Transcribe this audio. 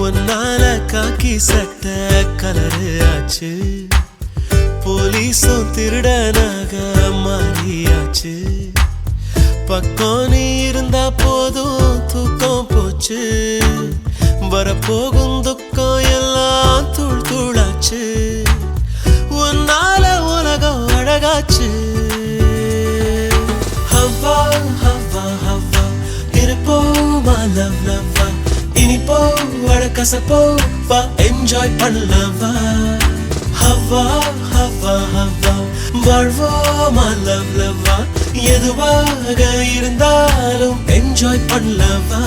ஒன்னால காக்கி சட்ட கலரு ஆச்சு போலீஸும் திருடனாக மாறியாச்சு பக்கம் நீ இருந்தா போதும் தூக்கம் போச்சு வரப்போகும் துக்கம் எல்லாம் தூள் தூளாச்சு ஒன்னால உலகம் அழகாச்சு ஹவ்வா ஹவ்வா ஹவ்வா இருப்போ மா லவ் லவ்வா இனிப்போ அழகசப்போ வா என்ஜாய் பண்ணலவா ஹவ்வா ஹவ்வா ஹவ்வா வாழ்வோ மா லவ் லவ்வா எதுவாக இருந்தாலும் என்ஜாய் பண்ணலவா